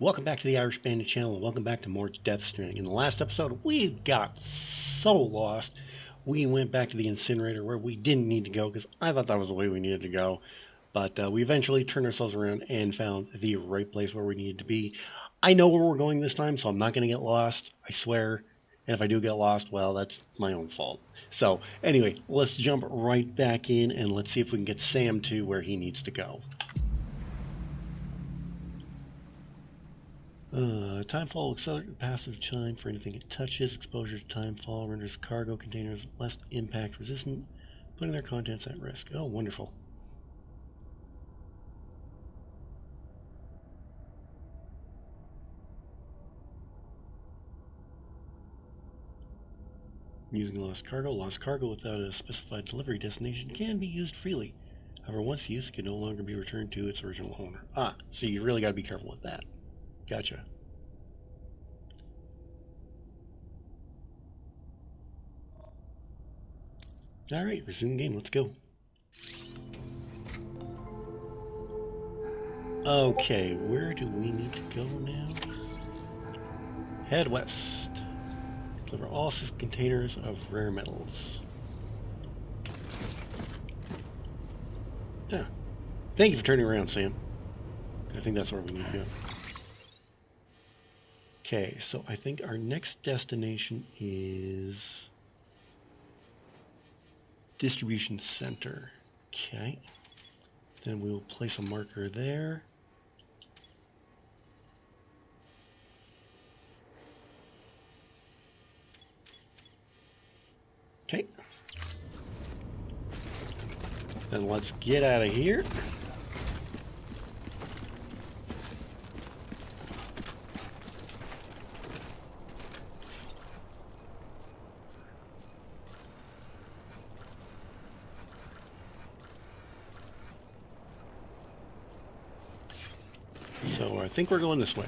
Welcome back to the Irish Bandit channel, and welcome back to more Death Stranding. In the last episode, we got so lost. We went back to the incinerator where we didn't need to go because I thought that was the way we needed to go. But we eventually turned ourselves around and found the right place where we needed to be. I know where we're going this time, so I'm not going to get lost, I swear. And if I do get lost, well, that's my own fault. So anyway, let's jump right back in and let's see if we can get Sam to where he needs to go. Timefall accelerates passive time for anything it touches. Exposure to timefall renders cargo containers less impact resistant, putting their contents at risk. Oh, wonderful. Using lost cargo without a specified delivery destination can be used freely. However, once used, it can no longer be returned to its original owner. Ah, so you really got to be careful with that. Gotcha. Alright, resume game, let's go. Okay, where do we need to go now? Head west. Deliver all 6 containers of rare metals. Yeah. Thank you for turning around, Sam. I think that's where we need to go. Okay, so I think our next destination is distribution center. Okay. Then we will place a marker there. Okay. Then let's get out of here. So I think we're going this way.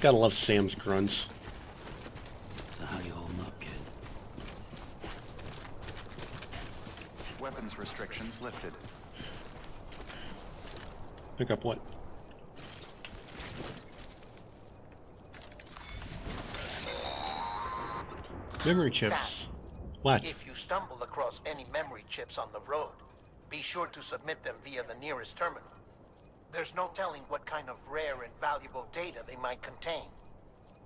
Gotta love Sam's grunts. So how you holding up, kid? Weapons restrictions lifted. Pick up what? Memory chips. Sam, What? if you stumble across any memory chips on the road, be sure to submit them via the nearest terminal. There's no telling what kind of rare and valuable data they might contain.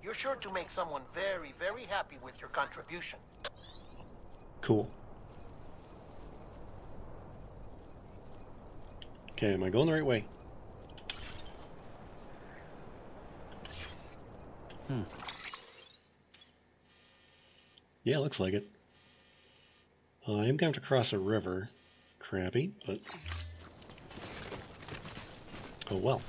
You're sure to make someone very, very happy with your contribution. Cool. Okay, am I going the right way? Yeah, looks like it. I am going to have to cross a river. Crappy, but... oh well.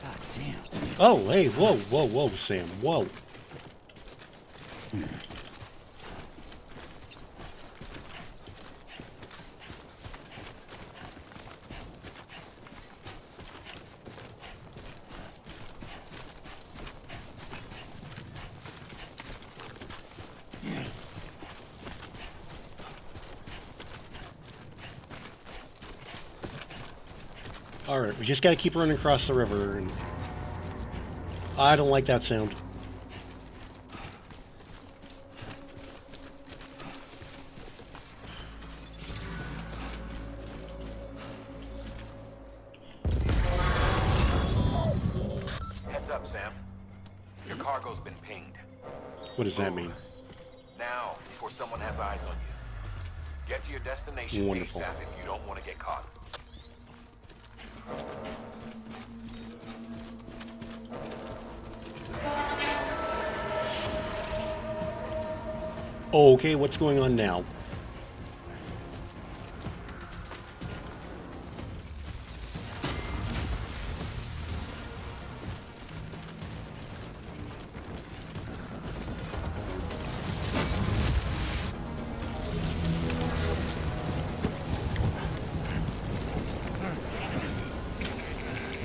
God damn. Oh, hey, whoa, whoa, whoa, Sam, whoa. Alright, we just gotta keep running across the river, and I don't like that sound. Heads up, Sam. Your cargo's been pinged. What does that mean? Now, before someone has eyes on you. Get to your destination Wonderful. ASAP if you don't want to get caught. Okay, what's going on now?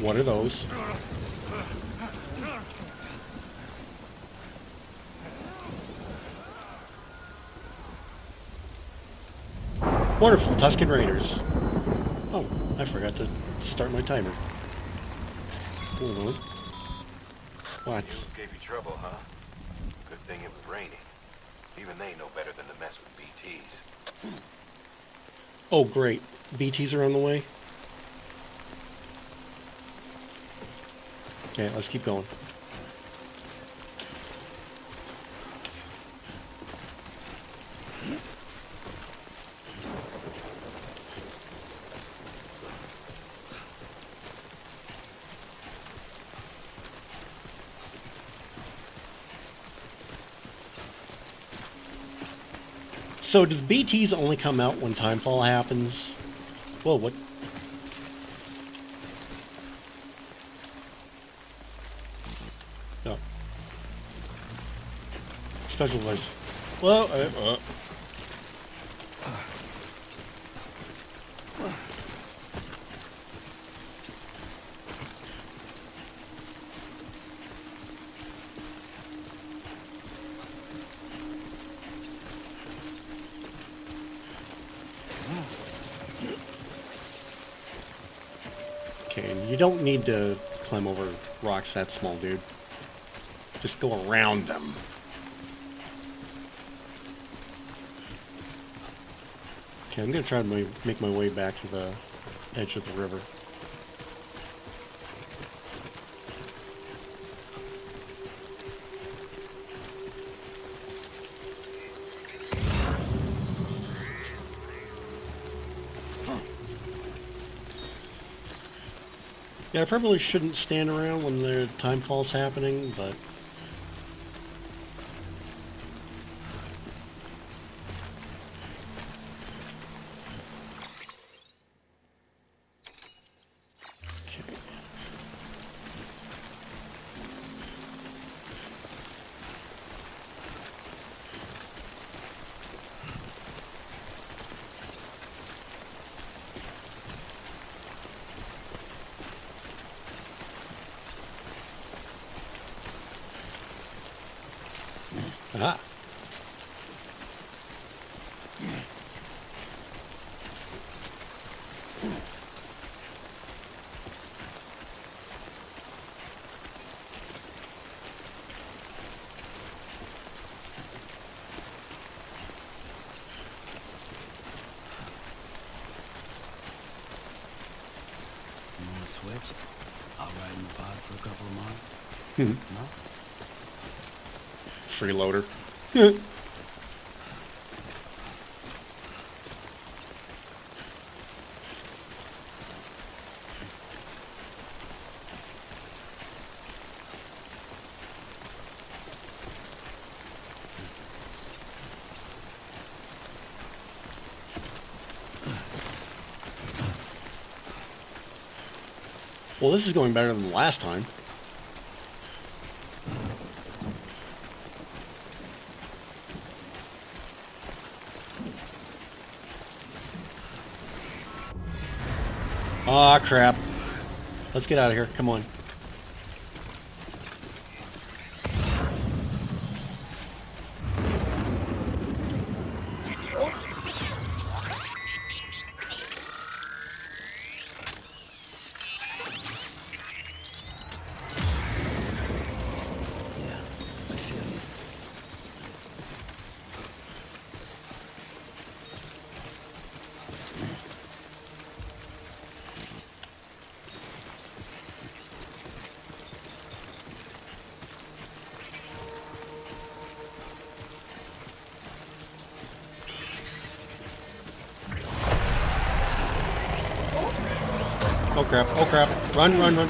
What are those? Wonderful, Tusken Raiders. Oh, I forgot to start my timer. Hold on. What? Mules gave you trouble, huh? Good thing it was raining. Even they know better than to mess with BTs. Oh, great. BTs are on the way. Okay, let's keep going. So does BTs only come out when timefall happens? Whoa, what? No. Special voice. Well, Okay, and you don't need to climb over rocks that small, dude. Just go around them. Okay, I'm gonna try to make my way back to the edge of the river. Yeah, I probably shouldn't stand around when the timefall's happening, but... Ah. You wanna switch? I'll ride in the pod for a couple of miles. No? Freeloader. Well, this is going better than the last time. Aw, crap. Let's get out of here. Come on. Yeah, I feel you. Oh, crap. Oh, crap. Run, run, run.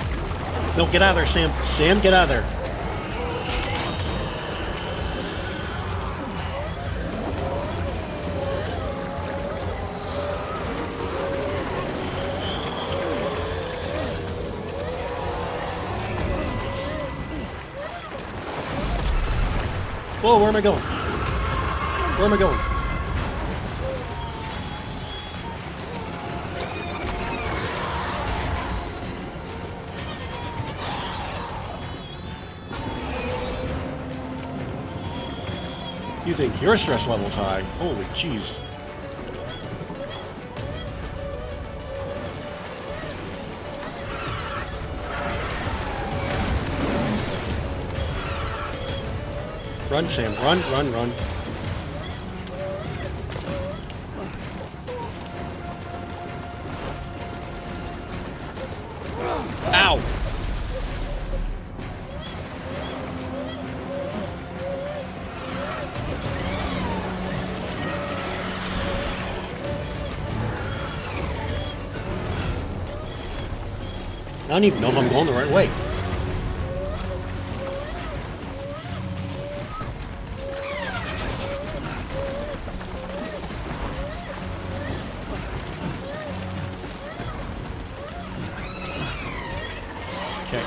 No, get out of there, Sam. Sam, get out of there. Whoa, where am I going? Where am I going? you think your stress level's high. Holy jeez. Run, Sam. Run, run, run. Ow! I don't even know if I'm going the right way. Okay.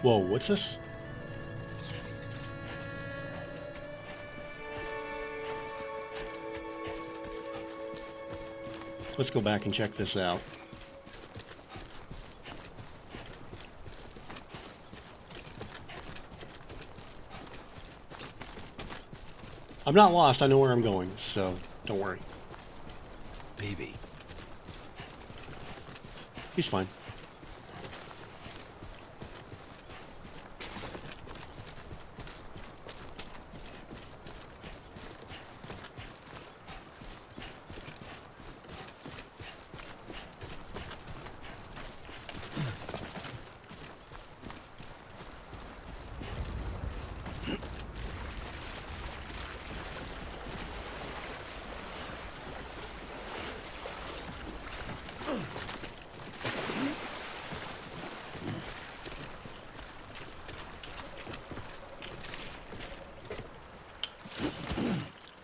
Whoa, what's this? Let's go back and check this out. I'm not lost, I know where I'm going, so don't worry. Baby. He's fine.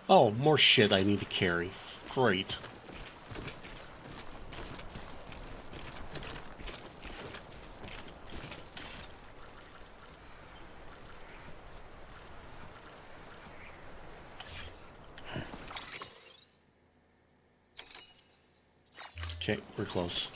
Oh, more shit I need to carry. Great. Okay, we're close.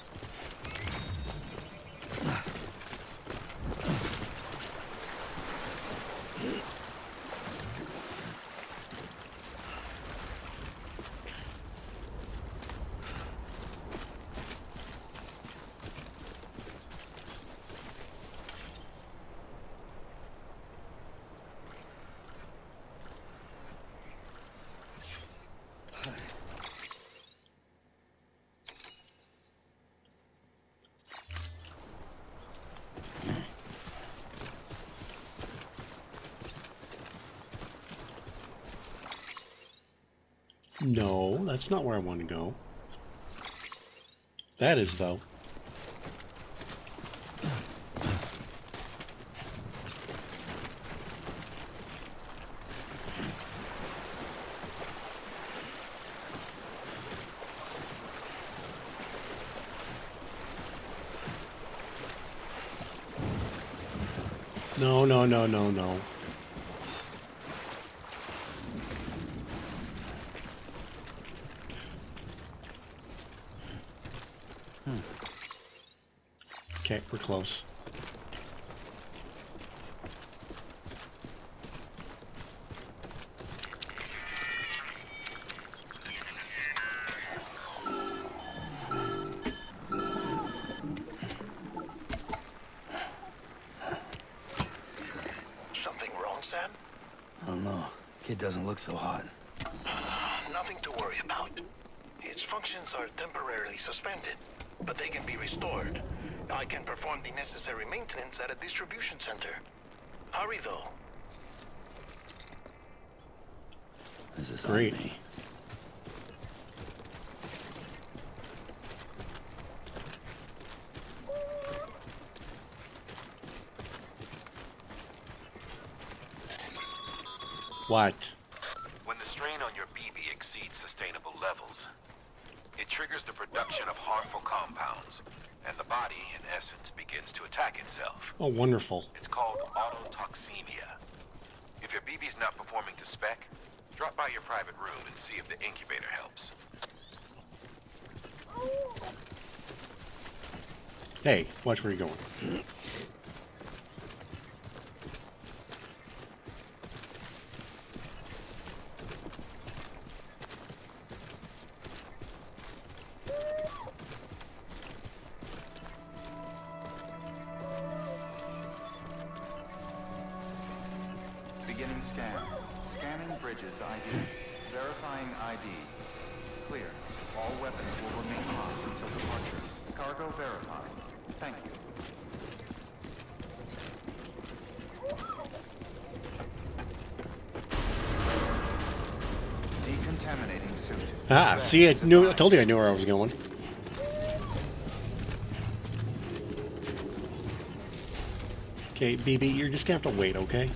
No, that's not where I want to go. That is, though. No, no, no, no, no. Okay, we're close. Something wrong, Sam? I don't know. Kid doesn't look so hot. Nothing to worry about. Its functions are temporarily suspended, but they can be restored. I can perform the necessary maintenance at a distribution center. Hurry, though. This is Great. on me. What? exceeds sustainable levels, it triggers the production of harmful compounds, and the body, in essence, begins to attack itself. Oh, wonderful. It's called autotoxemia. If your BB's not performing to spec, drop by your private room and see if the incubator helps. Hey, watch where you're going. Beginning scan. Scanning bridges ID. Verifying ID. Clear. All weapons will remain locked until departure. Cargo verified. Thank you. Decontaminating suit. Ah, see, I told you I knew where I was going. Okay, BB, you're just gonna have to wait, okay?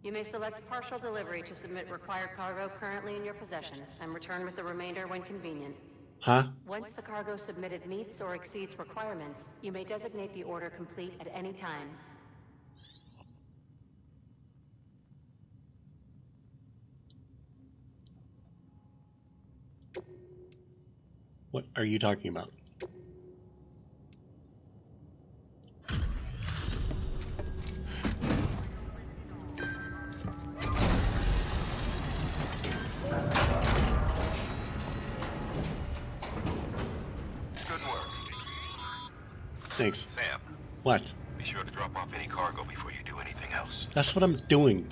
You may select partial delivery to submit required cargo currently in your possession, and return with the remainder when convenient. Huh? Once the cargo submitted meets or exceeds requirements, you may designate the order complete at any time. What are you talking about? Good work. Thanks. Sam, What? be sure to drop off any cargo before you do anything else. That's what I'm doing.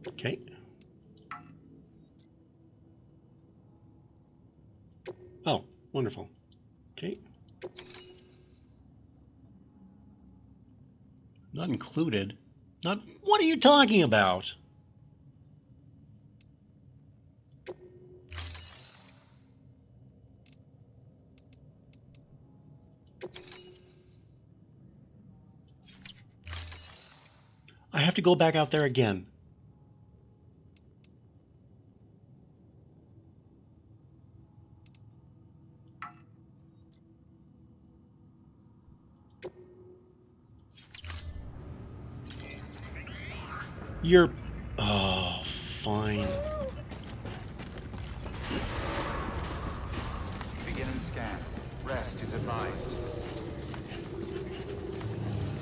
Okay. Oh, wonderful. Okay. Not included. Not. What are you talking about? I have to go back out there again. You're... Oh, fine. Beginning scan. Rest is advised.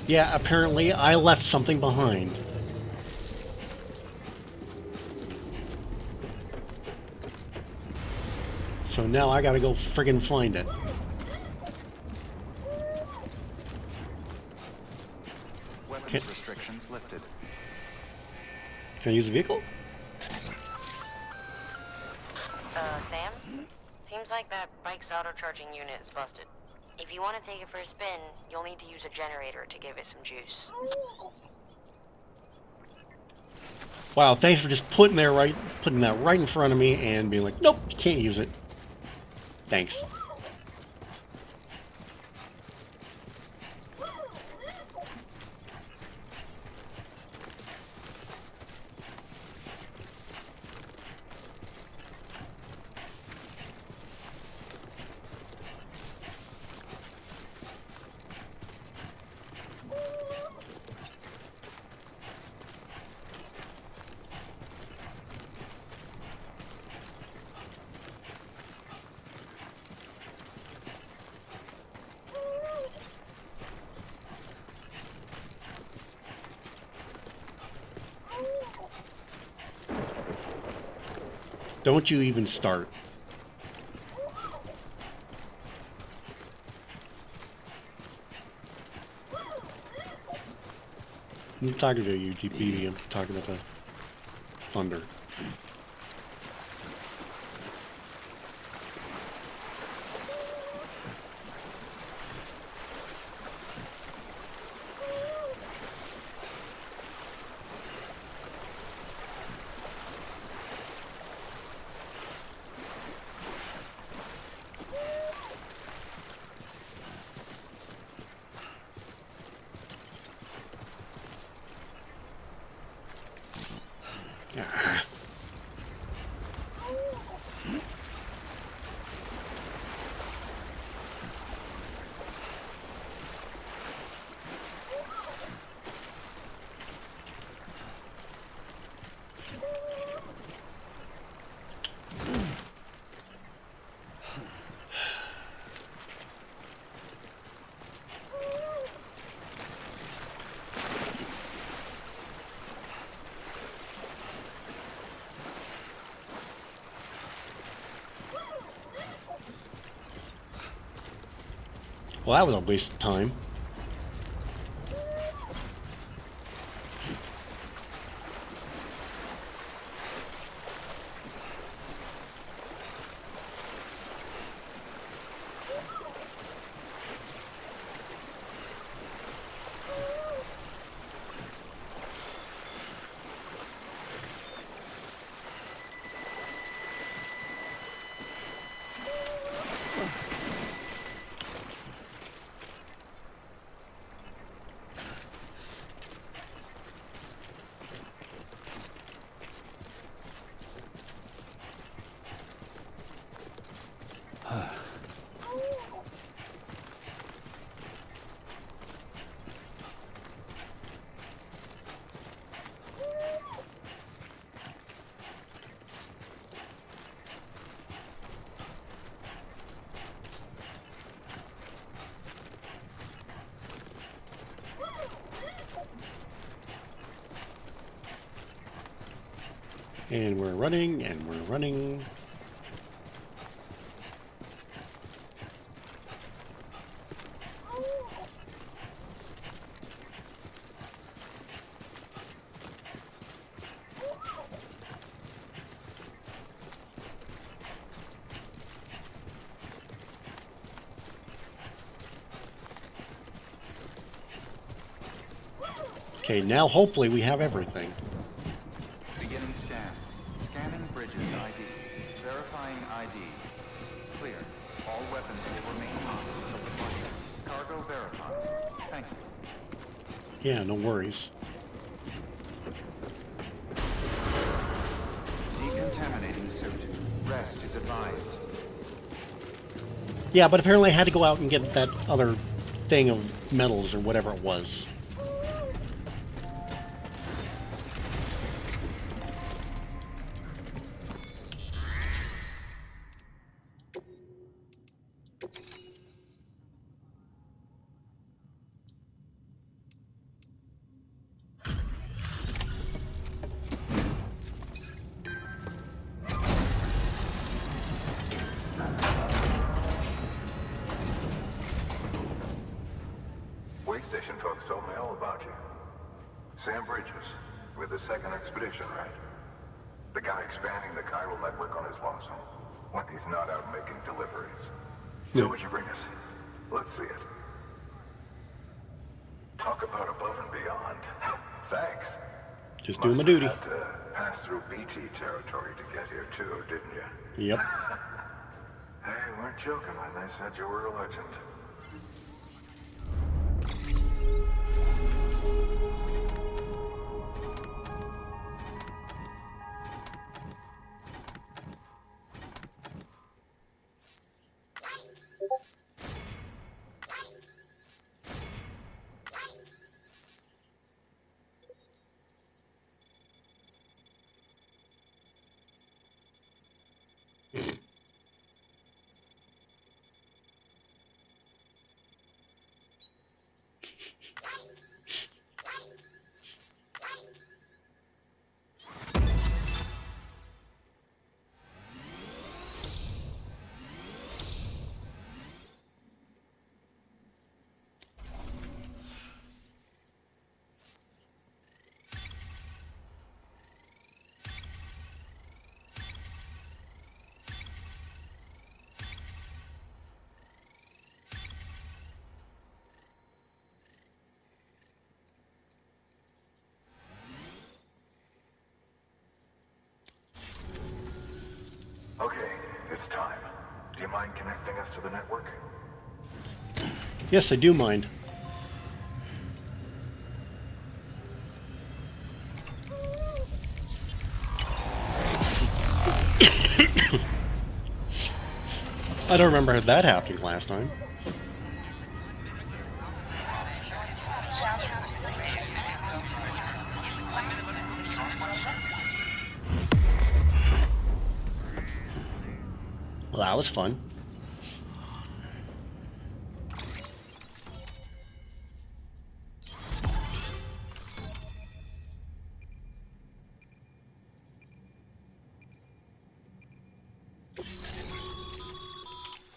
Yeah, apparently I left something behind. So now I gotta go friggin' find it. Weapons Okay. restrictions lifted. Can I use the vehicle? Sam? Seems like that bike's auto-charging unit is busted. If you want to take it for a spin, you'll need to use a generator to give it some juice. Wow, thanks for just putting that right in front of me and being like, nope, you can't use it. Thanks. Don't you even start. I'm talking to you, GPD. I'm talking about the thunder. Well, that was a waste of time. And we're running, and we're running. Okay, now hopefully we have everything. Beginning scan. Scanning bridges ID. Verifying ID. Clear. All weapons will remain hot until departure. Cargo verified. Thank you. Yeah, no worries. Decontaminating suit. Rest is advised. Yeah, but apparently I had to go out and get that other thing of metals or whatever it was. Way station folks told me all about you. Sam Bridges, with the second expedition, right? The guy expanding the chiral network on his lonesome. When he's not out making deliveries. So what'd you bring us? Let's see it. Talk about above and beyond. Thanks. Just doing my duty. Must have had to pass through BT territory to get here too, didn't you? Yep. Hey, weren't joking when they said you were a legend. Okay, it's time. Do you mind connecting us to the network? Yes, I do mind. I don't remember that happening last time. Well, that was fun.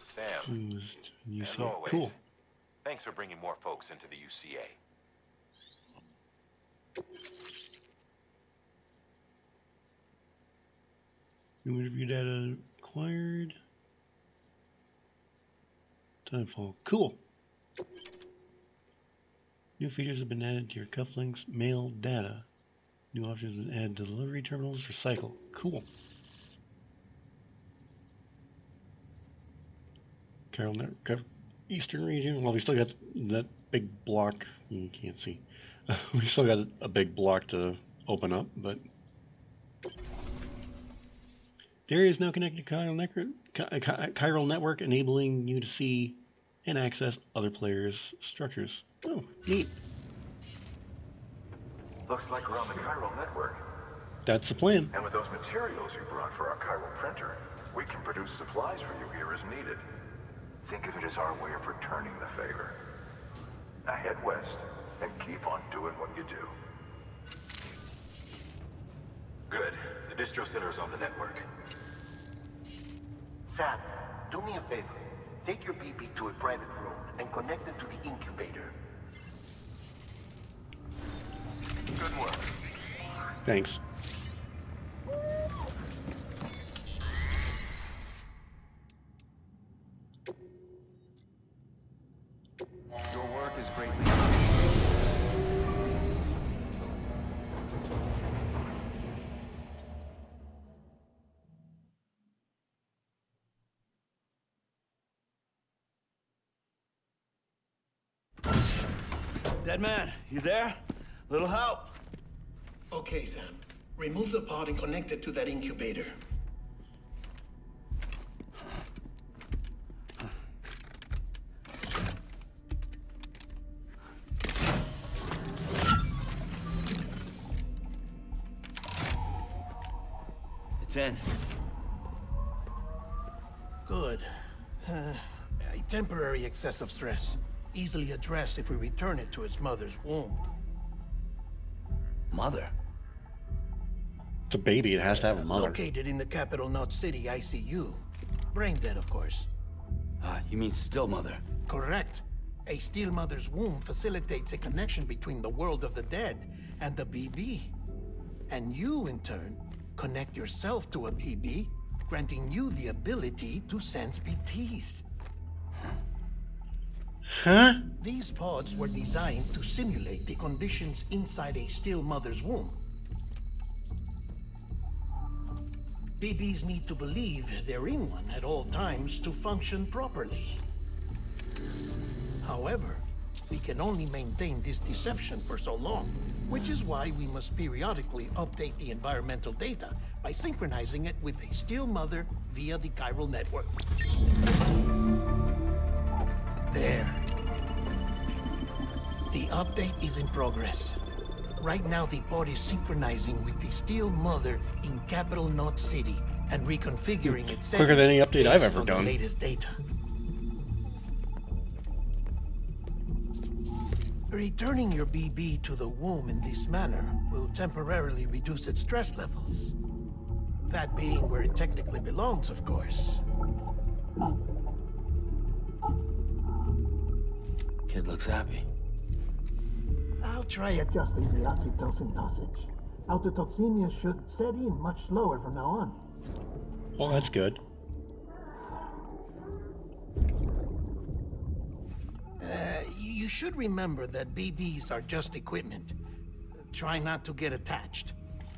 Sam, You as see, always, cool. Thanks for bringing more folks into the UCA. New interview data acquired. Timefall. Cool. New features have been added to your cufflinks mail data. New options have been added to delivery terminals for cycle. Cool. Carol Network Eastern region. Well, we still got that big block. You can't see. We still got a big block to open up, but the area is now connected to chiral network, enabling you to see and access other players' structures. Oh, neat. Looks like we're on the chiral network. That's the plan. And with those materials you brought for our chiral printer, we can produce supplies for you here as needed. Think of it as our way of returning the favor. Now head west and keep on doing what you do. Good. The distro center is on the network. Sam, do me a favor. Take your BB to a private room and connect it to the incubator. Good work. Thanks. Your work is greatly appreciated. Dead man, you there? Little help? Okay, Sam. Remove the pod and connect it to that incubator. It's in. Good. A temporary excessive stress. Easily addressed if we return it to its mother's womb. Mother? It's a baby. It has to have a mother. Located in the capital Knot City ICU. Brain dead, of course. You mean still mother? Correct. A still mother's womb facilitates a connection between the world of the dead and the BB. And you, in turn, connect yourself to a BB, granting you the ability to sense BTs. Huh? These pods were designed to simulate the conditions inside a still mother's womb. BBs need to believe they're in one at all times to function properly. However, we can only maintain this deception for so long, which is why we must periodically update the environmental data by synchronizing it with a still mother via the chiral network. There. The update is in progress. Right now, the pod is synchronizing with the still mother in capital Knot City and reconfiguring its settings Quicker than any update I've based ever on done. the latest data. Returning your BB to the womb in this manner will temporarily reduce its stress levels. That being where it technically belongs, of course. Kid looks happy. I'll try adjusting the oxytocin dosage. Autotoxemia should set in much slower from now on. Well, that's good. You should remember that BBs are just equipment. Try not to get attached.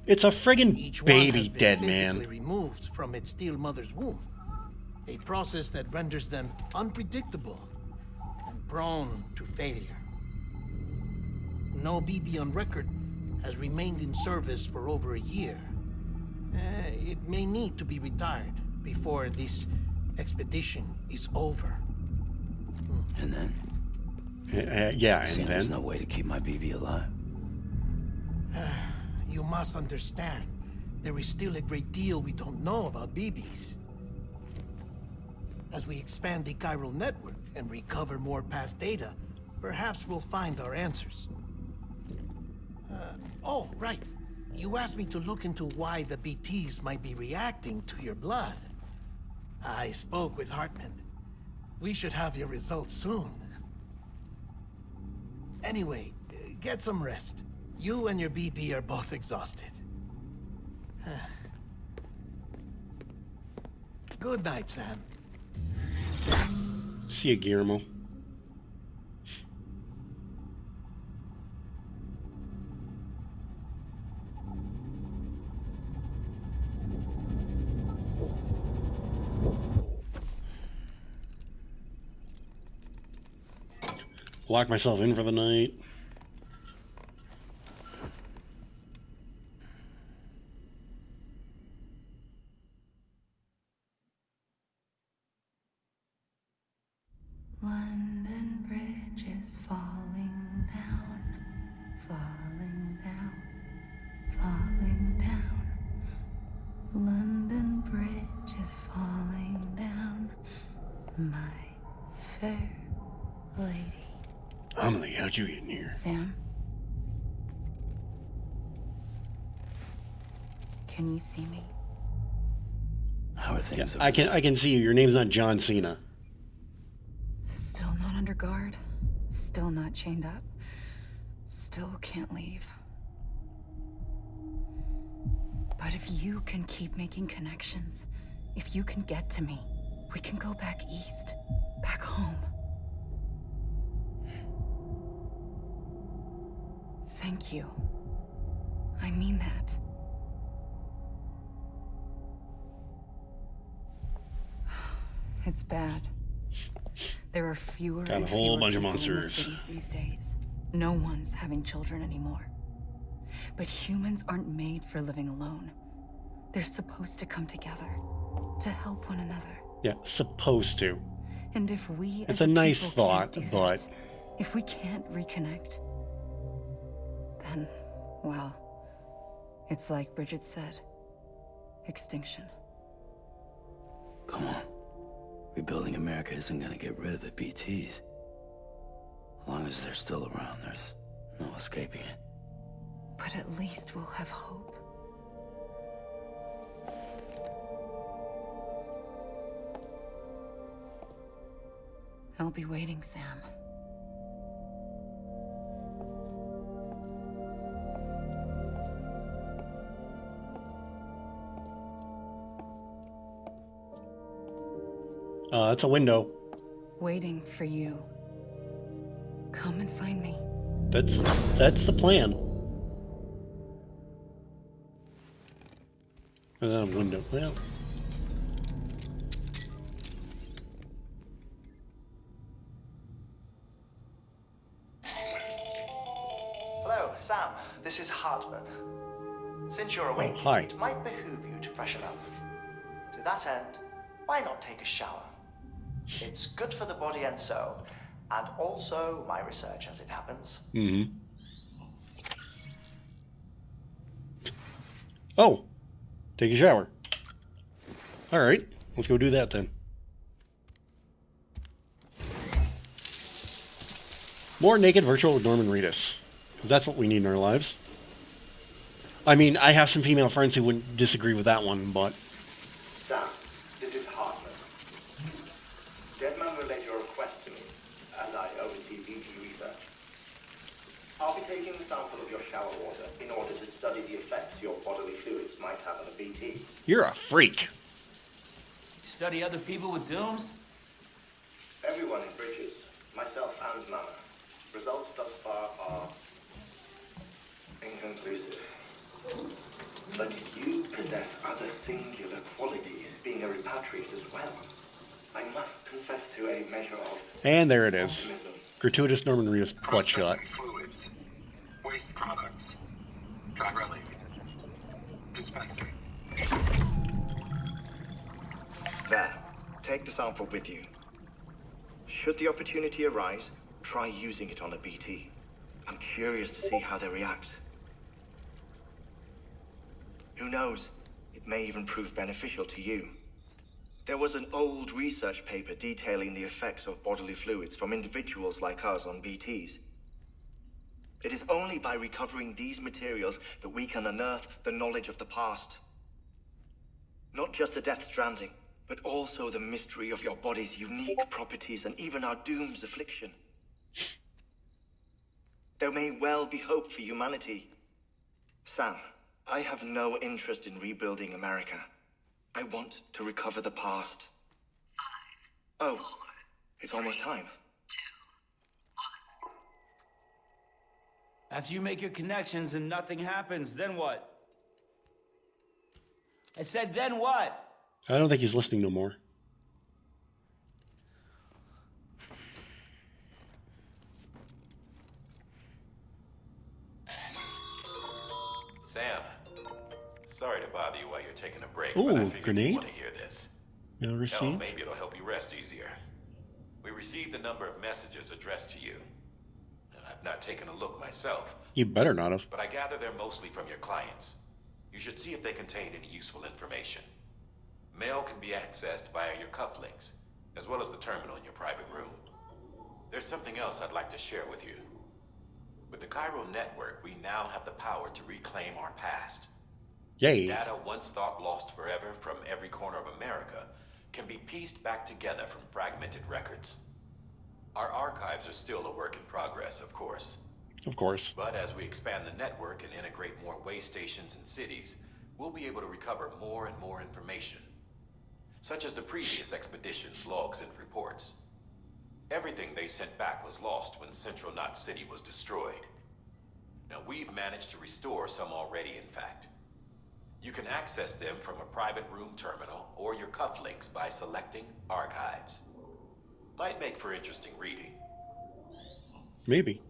It's a friggin' Each one baby has been dead physically man. removed from its still mother's womb. A process that renders them unpredictable and prone to failure. No BB on record has remained in service for over a year. It may need to be retired before this expedition is over. And then? Yeah, and Seems there's then? no way to keep my BB alive. You must understand, there is still a great deal we don't know about BBs. As we expand the chiral network and recover more past data, perhaps we'll find our answers. Oh, right. You asked me to look into why the BTs might be reacting to your blood. I spoke with Hartman. We should have your results soon. Anyway, get some rest. You and your BP are both exhausted. Good night, Sam. See you, Guillermo. Lock myself in for the night. London Bridge is falling down, falling down, falling down. London Bridge is falling down, my fair lady. Amelie, how'd you get in here? Sam? Can you see me? How are things? I can see you. Your name's not John Cena. Still not under guard. Still not chained up. Still can't leave. But if you can keep making connections, if you can get to me, we can go back east. Back home. Thank you. I mean that. It's bad. There are fewer Got a and whole fewer bunch of people in the monsters. cities these days. No one's having children anymore. But humans aren't made for living alone. They're supposed to come together, to help one another. Yeah, supposed to. And if we It's as a nice people thought, can't do but that, if we can't reconnect, then, well, it's like Bridget said, extinction. Come on. Rebuilding America isn't gonna get rid of the BTs. As long as they're still around, there's no escaping it. But at least we'll have hope. I'll be waiting, Sam. it's a window. Waiting for you. Come and find me. That's the plan. And then a window. Well, Hello, Sam. This is Hartman. Since you're awake, hi. it might behoove you to freshen up. To that end, why not take a shower? It's good for the body and soul, and also my research as it happens. mm-hmm. Oh, take a shower. All right, let's go do that then. More naked virtual with Norman Reedus. 'Cause that's what we need in our lives. I mean, I have some female friends who wouldn't disagree with that one, but... Sam, this is Hartman. Deadman relayed your request to me, and I oversee BT research. I'll be taking a sample of your shower water in order to study the effects your bodily fluids might have on a BT. You're a freak. Study other people with dooms? Everyone in Bridges, myself and Nana. Results thus far are inconclusive. But you possess other singular qualities, being a repatriate as well. I must confess to a measure of And there it is. optimism. Gratuitous Norman Reedus butt shot. Processing fluids. Waste products. Chirally. Dispensing. There. Take the sample with you. Should the opportunity arise, try using it on a BT. I'm curious to see how they react. Who knows? It may even prove beneficial to you. There was an old research paper detailing the effects of bodily fluids from individuals like us on BTs. It is only by recovering these materials that we can unearth the knowledge of the past. Not just the Death Stranding, but also the mystery of your body's unique properties and even our doom's affliction. There may well be hope for humanity. Sam, I have no interest in rebuilding America. I want to recover the past. 5, oh, 4, it's almost time. 2, 1. After you make your connections and nothing happens, then what? I said, then what? I don't think he's listening no more. Sam, sorry to bother you while you're taking a break, Ooh, but I figured grenade? you want to hear this. No receipt? Maybe it'll help you rest easier. We received a number of messages addressed to you. I've not taken a look myself. You better not have. But I gather they're mostly from your clients. You should see if they contain any useful information. Mail can be accessed via your cufflinks, as well as the terminal in your private room. There's something else I'd like to share with you. With the Chiral network, we now have the power to reclaim our past. Yay. Data once thought lost forever from every corner of America can be pieced back together from fragmented records. Our archives are still a work in progress, of course. Of course. But as we expand the network and integrate more way stations and cities, we'll be able to recover more and more information, such as the previous expedition's logs and reports. Everything they sent back was lost when Central Knot City was destroyed. Now we've managed to restore some already, in fact. You can access them from a private room terminal or your cufflinks by selecting Archives. Might make for interesting reading. Maybe.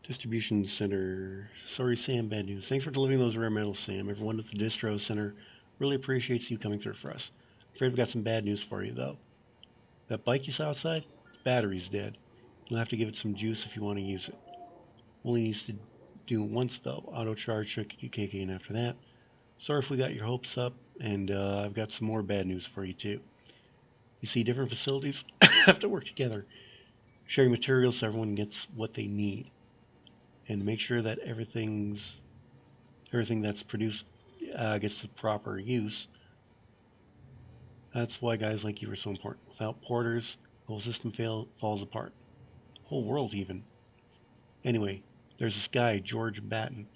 Distribution Center. Sorry, Sam, bad news. Thanks for delivering those rare metals, Sam. Everyone at the Distro Center really appreciates you coming through for us. Afraid we've got some bad news for you, though. That bike you saw outside? Battery's dead. You'll have to give it some juice if you want to use it. Only needs to do it once, though. Auto charge should kick in after that. Sorry if we got your hopes up, and I've got some more bad news for you, too. You see, different facilities have to work together, sharing materials so everyone gets what they need. And make sure that everything that's produced gets the proper use. That's why guys like you are so important. Without porters, the whole system falls apart. Whole world even. Anyway, there's this guy, George Batten,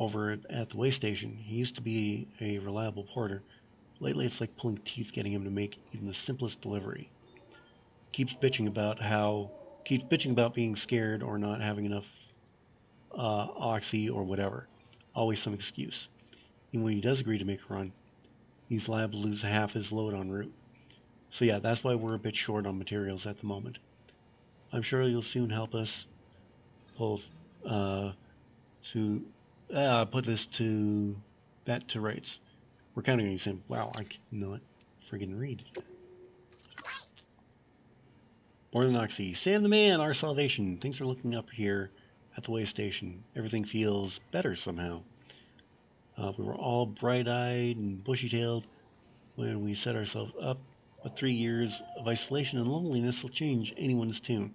over at the way station. He used to be a reliable porter. Lately it's like pulling teeth getting him to make even the simplest delivery. Keeps bitching about being scared or not having enough oxy or whatever. Always some excuse. Even when he does agree to make a run, he's liable to lose half his load en route. So yeah, that's why we're a bit short on materials at the moment. I'm sure you'll soon help us both to put this to rights. We're counting on you, Sam. Wow, I cannot friggin' read. More than Oxy. Sam the man, our salvation. Thanks for looking up here at the way station. Everything feels better somehow. We were all bright-eyed and bushy-tailed when we set ourselves up, but 3 years of isolation and loneliness will change anyone's tune.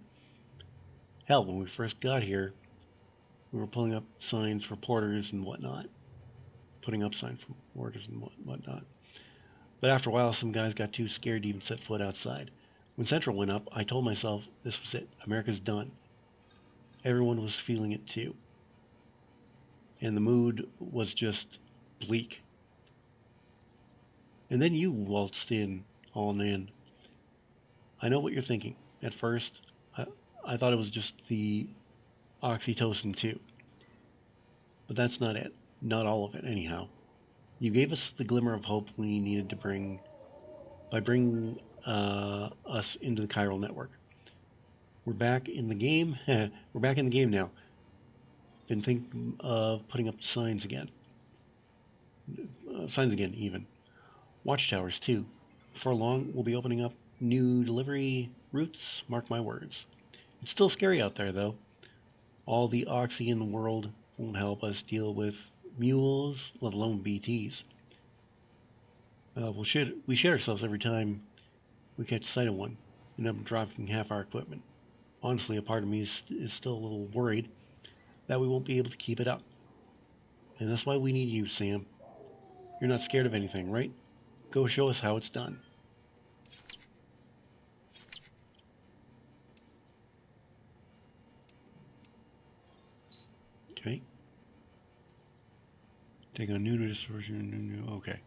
Hell, when we first got here, we were pulling up signs for porters and whatnot. Putting up signs for porters and whatnot. But after a while, some guys got too scared to even set foot outside. When Central went up, I told myself this was it. America's done. Everyone was feeling it too. And the mood was just bleak. And then you waltzed in, all in. I know what you're thinking. At first, I thought it was just the oxytocin too. But that's not it. Not all of it, anyhow. You gave us the glimmer of hope we needed to bringing us into the chiral network. We're back in the game. We're back in the game now. Been thinking of putting up signs again. Even. Watchtowers, too. Before long, we'll be opening up new delivery routes, mark my words. It's still scary out there, though. All the oxy in the world won't help us deal with mules, let alone BTs. We shit ourselves every time we catch sight of one, and end up dropping half our equipment. Honestly, a part of me is still a little worried that we won't be able to keep it up. And that's why we need you, Sam. You're not scared of anything, right? Go show us how it's done. Okay. Take a new distortion. Okay.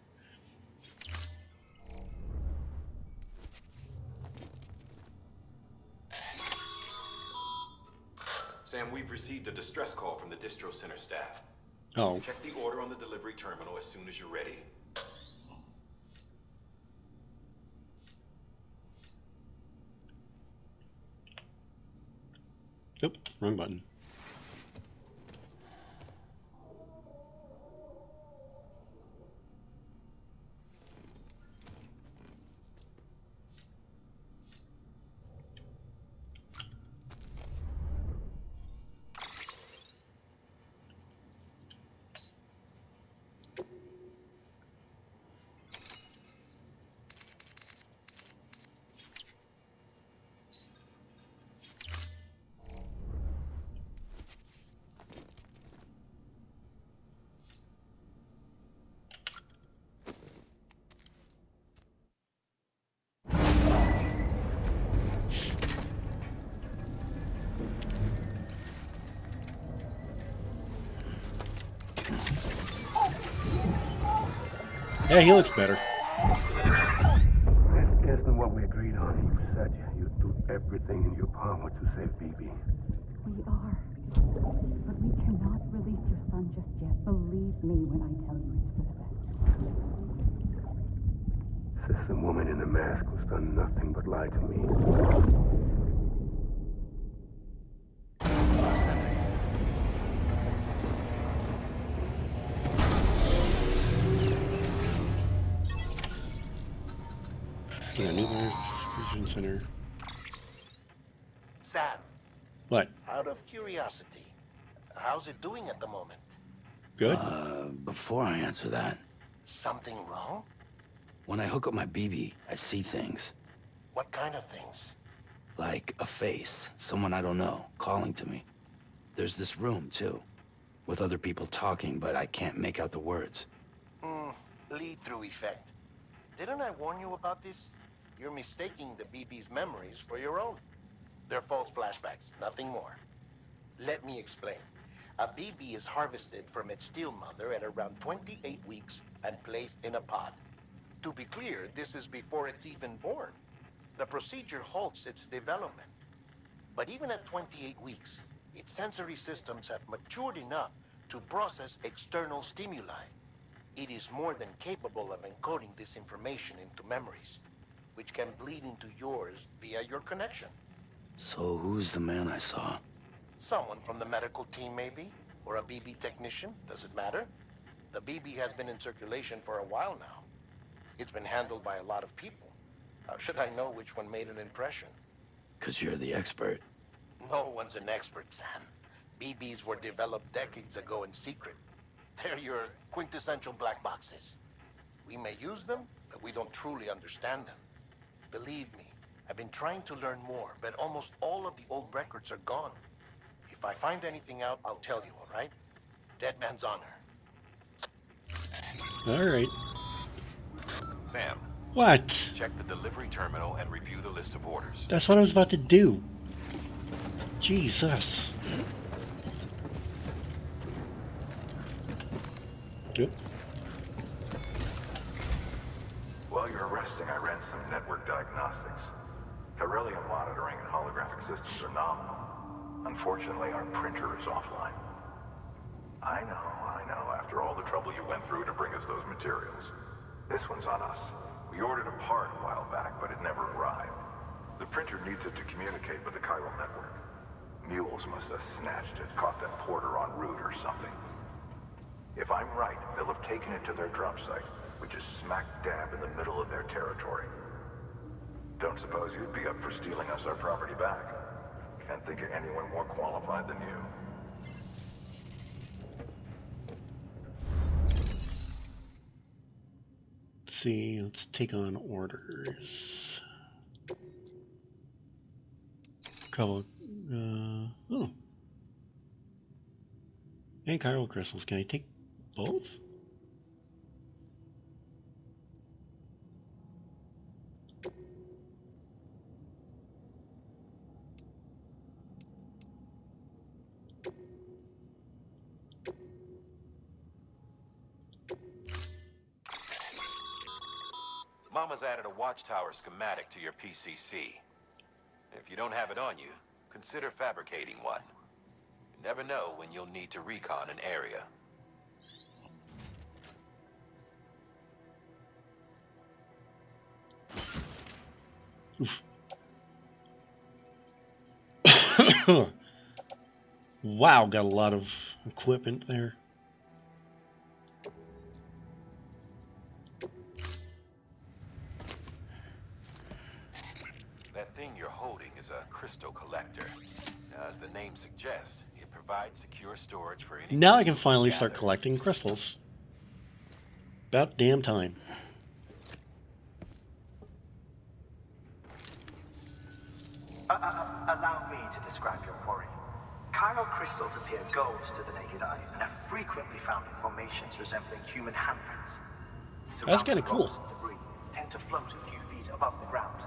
Sam, we've received a distress call from the distro center staff. Oh. Check the order on the delivery terminal as soon as you're ready. Oop, wrong button. Yeah, he looks better. This isn't what we agreed on. You said you'd do everything in your power to save BB. We are. But we cannot release your son just yet. Believe me when I tell you it's for the best. Sister woman in the mask who's done nothing but lie to me. Yeah, nuclear fusion center. Sam. What? Out of curiosity, how's it doing at the moment? Good. Before I answer that, Something wrong? when I hook up my BB, I see things. What kind of things? Like a face, someone I don't know, calling to me. There's this room, too, with other people talking, but I can't make out the words. Lead-through effect. Didn't I warn you about this? You're mistaking the BB's memories for your own. They're false flashbacks, nothing more. Let me explain. A BB is harvested from its steel mother at around 28 weeks and placed in a pod. To be clear, this is before it's even born. The procedure halts its development. But even at 28 weeks, its sensory systems have matured enough to process external stimuli. It is more than capable of encoding this information into memories, which can bleed into yours via your connection. So who's the man I saw? Someone from the medical team, maybe? Or a BB technician? Does it matter? The BB has been in circulation for a while now. It's been handled by a lot of people. How should I know which one made an impression? 'Cause you're the expert. No one's an expert, Sam. BBs were developed decades ago in secret. They're your quintessential black boxes. We may use them, but we don't truly understand them. Believe me, I've been trying to learn more, but almost all of the old records are gone. If I find anything out, I'll tell you, all right? Dead man's honor. All right. Sam. What? Check the delivery terminal and review the list of orders. That's what I was about to do. Jesus. Yep. While you're resting, I ran some network diagnostics. Beryllium monitoring and holographic systems are nominal. Unfortunately, our printer is offline. I know. After all the trouble you went through to bring us those materials. This one's on us. We ordered a part a while back, but it never arrived. The printer needs it to communicate with the chiral network. Mules must have snatched it, caught that porter en route or something. If I'm right, they'll have taken it to their drop site, which is smack dab in the middle of their territory. Don't suppose you'd be up for stealing us our property back? Can't think of anyone more qualified than you. see. Let's take on orders. Couple. Oh. And chiral crystals. Can I take both? Mama's added a watchtower schematic to your PCC. If you don't have it on you, consider fabricating one. You never know when you'll need to recon an area. Wow, got a lot of equipment there. That thing you're holding is a crystal collector. Now, as the name suggests, it provides secure storage for any Now I can crystals you finally start gather. collecting crystals. About damn time. Allow me to describe your quarry. Chiral crystals appear gold to the naked eye and are frequently found in formations resembling human handprints. That's kind of cool. Rocks and debris tend to float a few feet above the ground.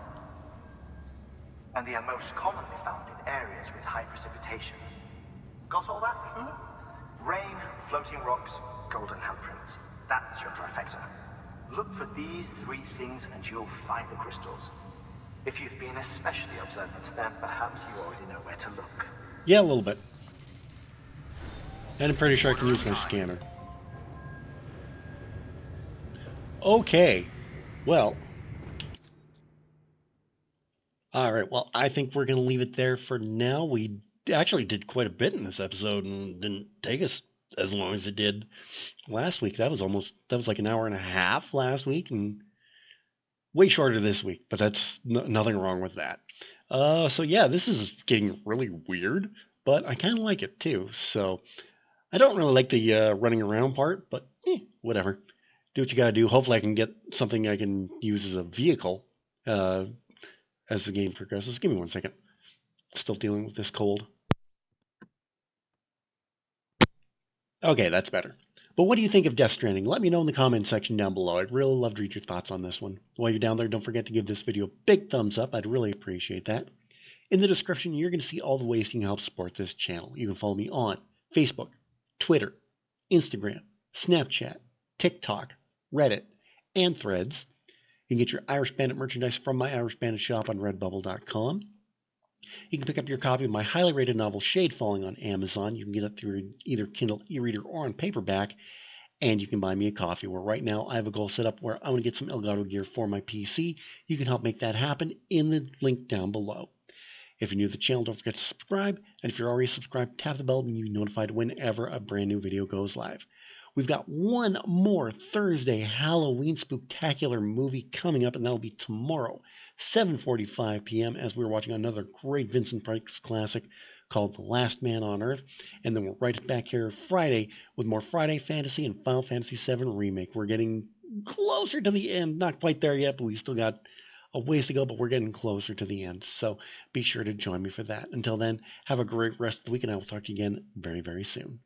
And they are most commonly found in areas with high precipitation. Got all that? Rain, floating rocks, golden handprints. That's your trifecta. Look for these three things and you'll find the crystals. If you've been especially observant, then perhaps you already know where to look. Yeah, a little bit. And I'm pretty sure I can use my scanner. Okay. Well. Alright, well, I think we're going to leave it there for now. We actually did quite a bit in this episode and didn't take us as long as it did last week. That was like an hour and a half last week and way shorter this week, but that's nothing wrong with that. So yeah, this is getting really weird, but I kind of like it too. So I don't really like the running around part, but whatever. Do what you gotta do. Hopefully I can get something I can use as a vehicle as the game progresses. Give me 1 second. Still dealing with this cold. Okay, that's better. But what do you think of Death Stranding? Let me know in the comments section down below. I'd really love to read your thoughts on this one. While you're down there, don't forget to give this video a big thumbs up. I'd really appreciate that. In the description, you're going to see all the ways you can help support this channel. You can follow me on Facebook, Twitter, Instagram, Snapchat, TikTok, Reddit, and Threads. You can get your Irish Bandit merchandise from my Irish Bandit shop on redbubble.com. You can pick up your copy of my highly rated novel Shade Falling on Amazon. You can get it through either Kindle e-reader or on paperback. And you can buy me a coffee, where right now I have a goal set up where I want to get some Elgato gear for my PC. You can help make that happen in the link down below. If you're new to the channel, don't forget to subscribe. And if you're already subscribed, tap the bell and you'll be notified whenever a brand new video goes live. We've got one more Thursday Halloween spooktacular movie coming up, and that'll be tomorrow, 7:45 p.m., as we're watching another great Vincent Price classic called The Last Man on Earth. And then we're right back here Friday with more Friday Fantasy and Final Fantasy VII Remake. We're getting closer to the end. Not quite there yet, but we still got a ways to go, but we're getting closer to the end. So be sure to join me for that. Until then, have a great rest of the week, and I will talk to you again very, very soon.